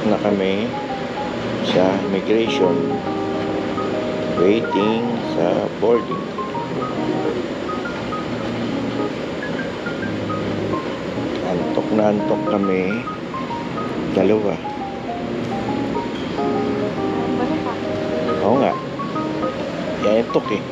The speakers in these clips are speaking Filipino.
Na kami sa immigration, waiting sa boarding. Antok na antok kami, dalawa. Oo nga, yan antok eh.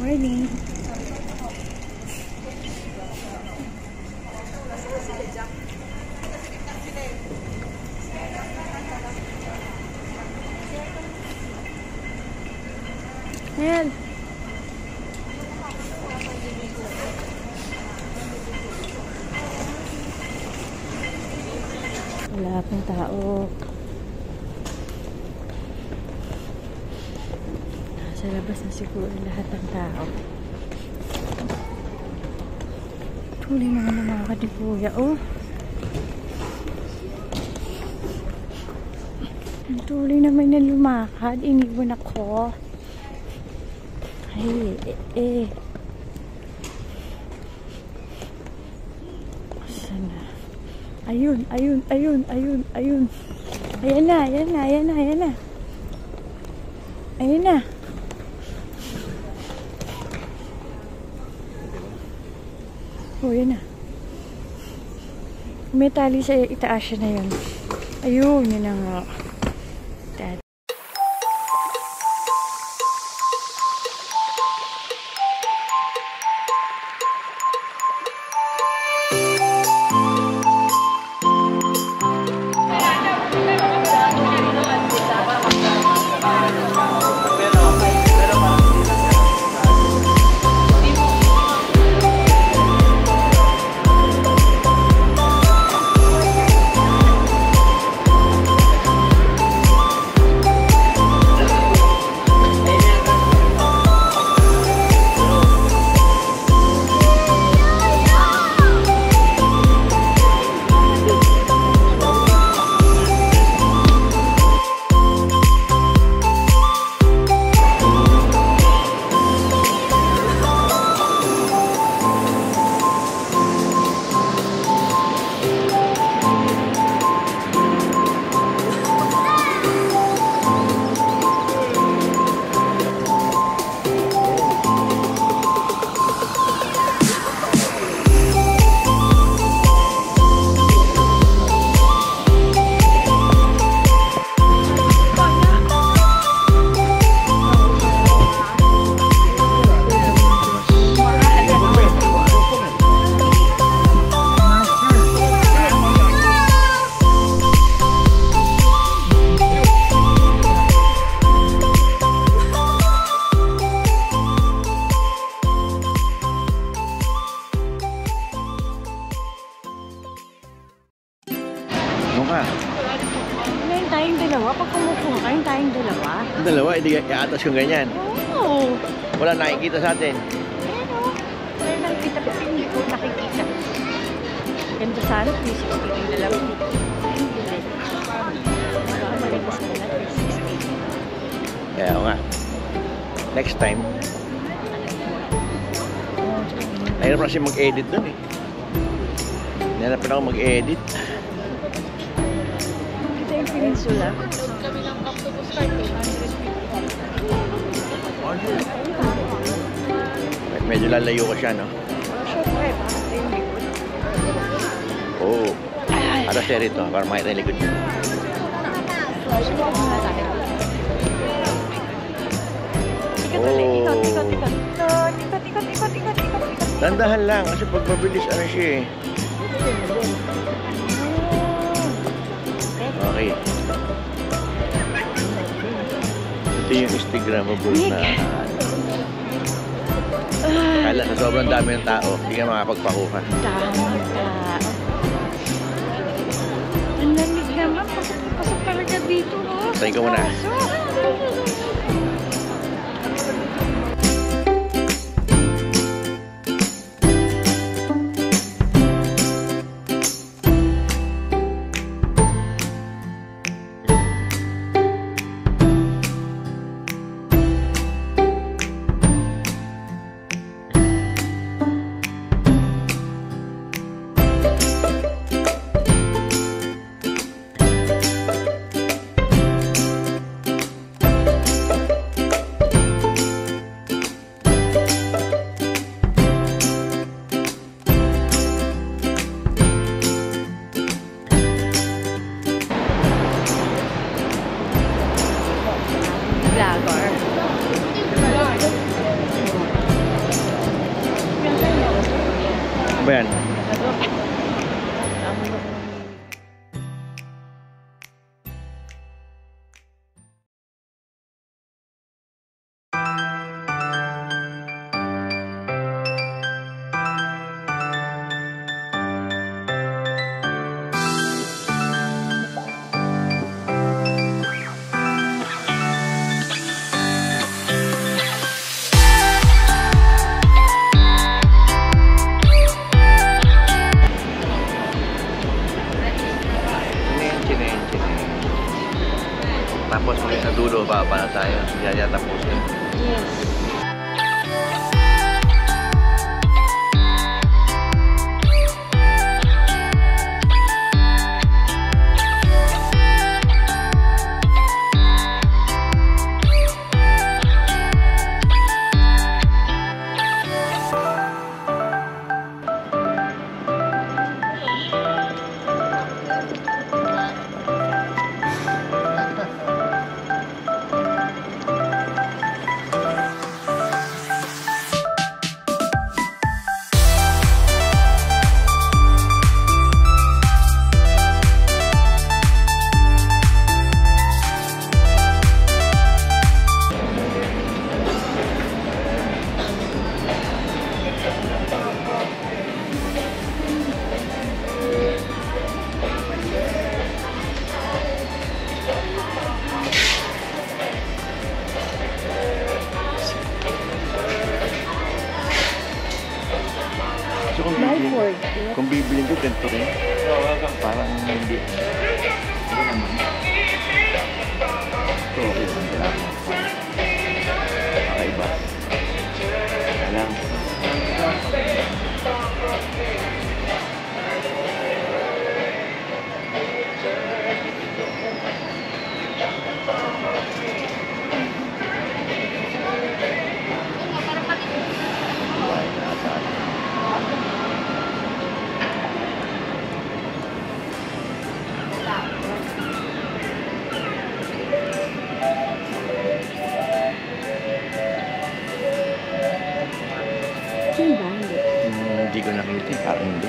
Morning. Ayan. Wala pang tao. Sa labas na siguro lahat ng tao. Tuloy naman ng mga kadipuya, oh. Tuloy naman na lumakad. Iniwan ako. Ay, sana. Ayun. Ayan na. Ayun na. Oh, yan na. May tali sa itaas siya na yun. Ayun, yun na nga. ka. Ngayon tayong dalawa. Pag kumupo ka, yung tayong dalawa. Dalawa, hindi iatas yung ganyan. Oo. Wala nakikita sa atin. Pero, wala nakikita ko. Hindi ko nakikita. Ganda sana, 360 yung dalawa. Hindi rin. Baka maligas ko na 360. Kaya nga. Next time. Nahirap kasi mag-edit dun eh. Nahirapan ako mag-edit. Ito yung peninsula. Medyo lalayo ka siya, no? Siyempre, bakit yung likod? Oo. Para siya rito, para makita yung likod niya. Suwag muna tayo. Ikot ulit, ikot, ikot, ikot. Ikot, ikot, ikot, ikot, ikot, ikot. Dandahan lang, kasi pag mabilis, ano siya eh. Okay. Ito yung Instagrammable na... Kala sa sobrang dami ng tao, hindi ka makapagpakuha. Daming tao. Ang lamig naman. Pasok talaga dito. Oh. Tayo ka muna. Vlogger. Ba yan? Tapos muli sa dulo, baba na tayo. Hindi na tapos na. Yes. So kung bibilin ko, ganito rin. Parang hindi. Ito, okay. Kakaiba. Alam. Hindi ko nakita, parang hindi.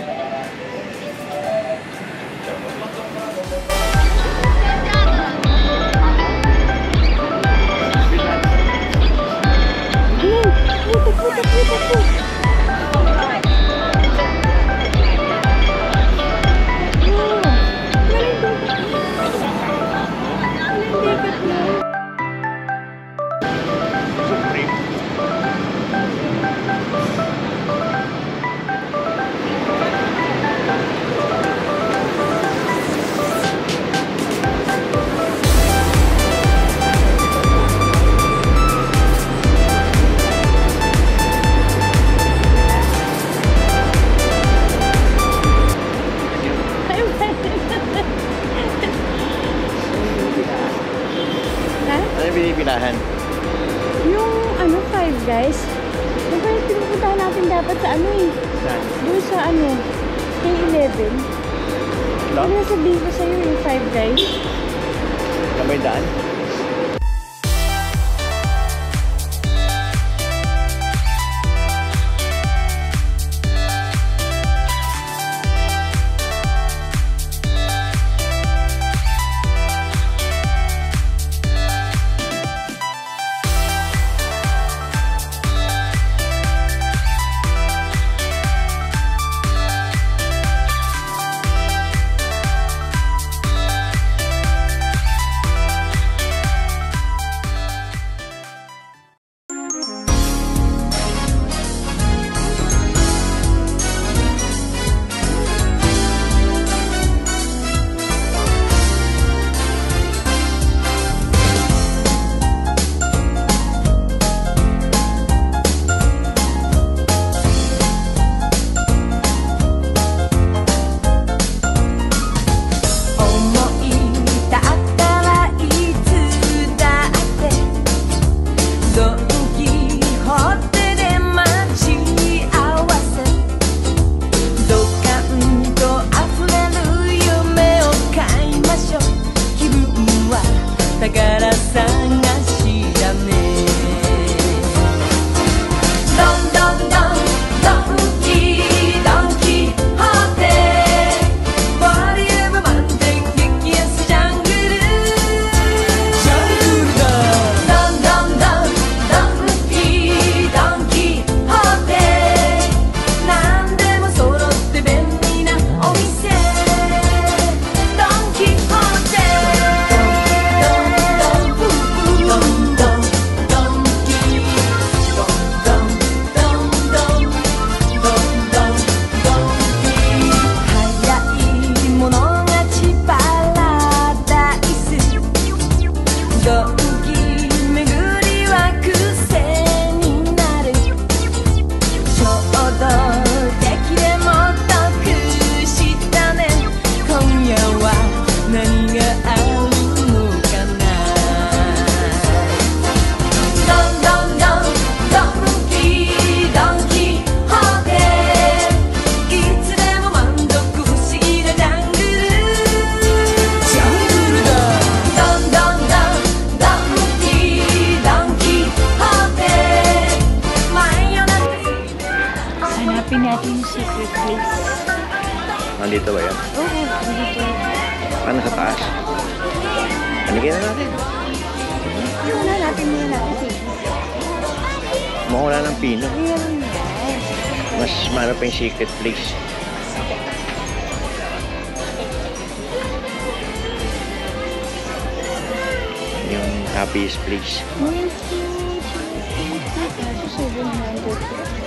sa ano eh. Saan? Doon sa ano, K11. Ito? Ano sabihin ko sa'yo yung Five Guys? Kamay daan? Nandito ba yan? Oo, nandito. Paano sa taas? Panigin na natin. Wala natin muna natin. Mawala ng pino. Meron yan. Mas mahal pa yung secret place. Yung happiest place. Meron po. 700.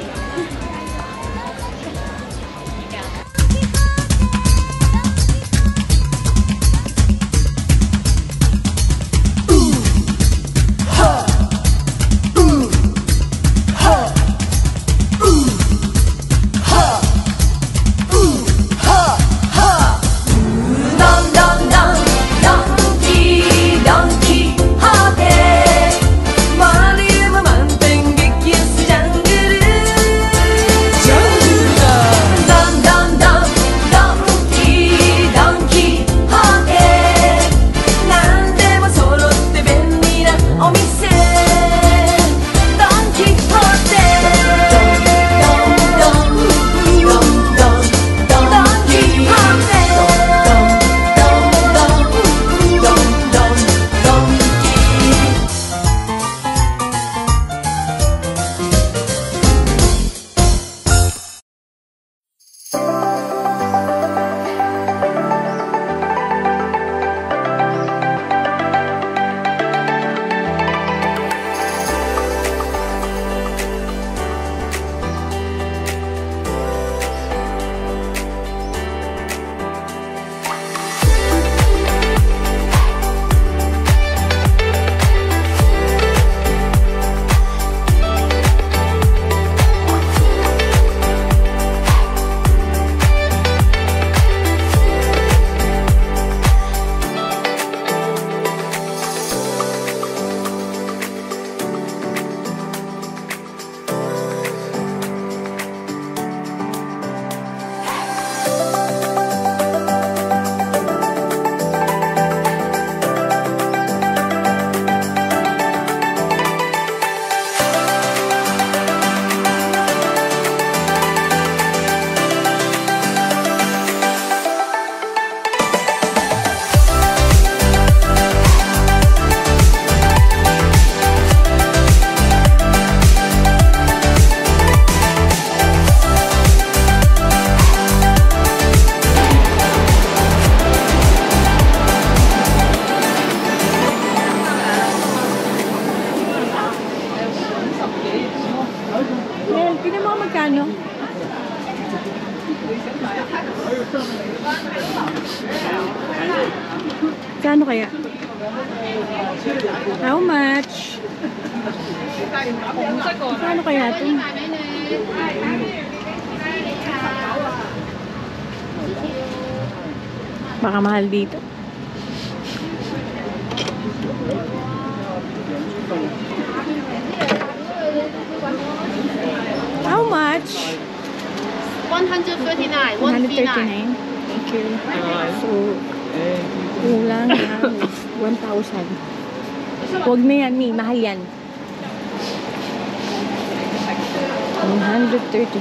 Donkey Kano kaya? How much? Kano kaya ito? Baka mahal dito. How much? 139. 139. 139. Thank you. So, kulang na 1,000. Huwag na yan, Mi. Mahal yan. 139.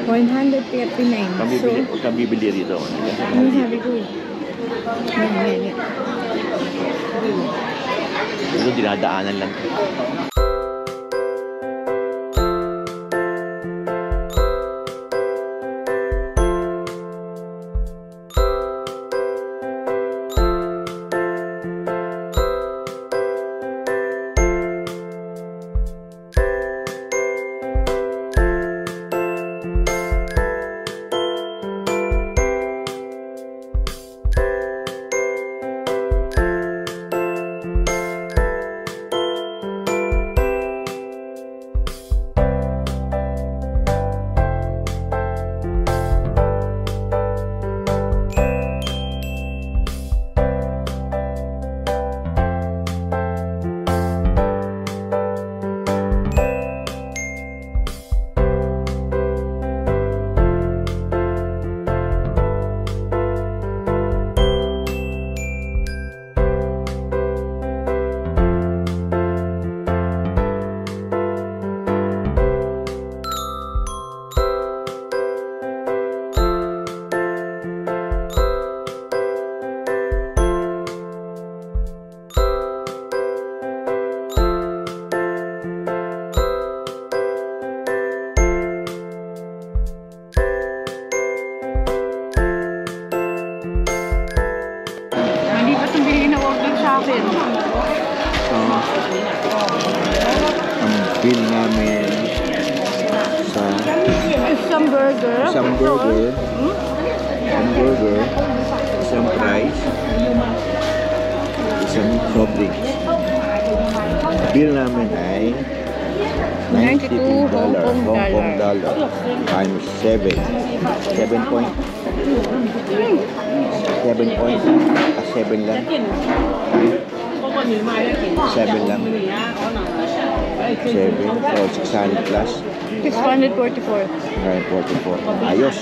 $139. Kami bibili rito. Ano sabi ko eh? Yan. Ito dinadaanan lang. Hindi pa itong binigyan na order sa akin. Ang bill namin sa Isang burger. isang burger, isang fries, isang soft drinks. Bill namin ay 92 Hong Kong dollar times 7. 7 point. 7 point. 7 lang. 7 lang. 7. So, 600 plus. 644. 944. Ayos.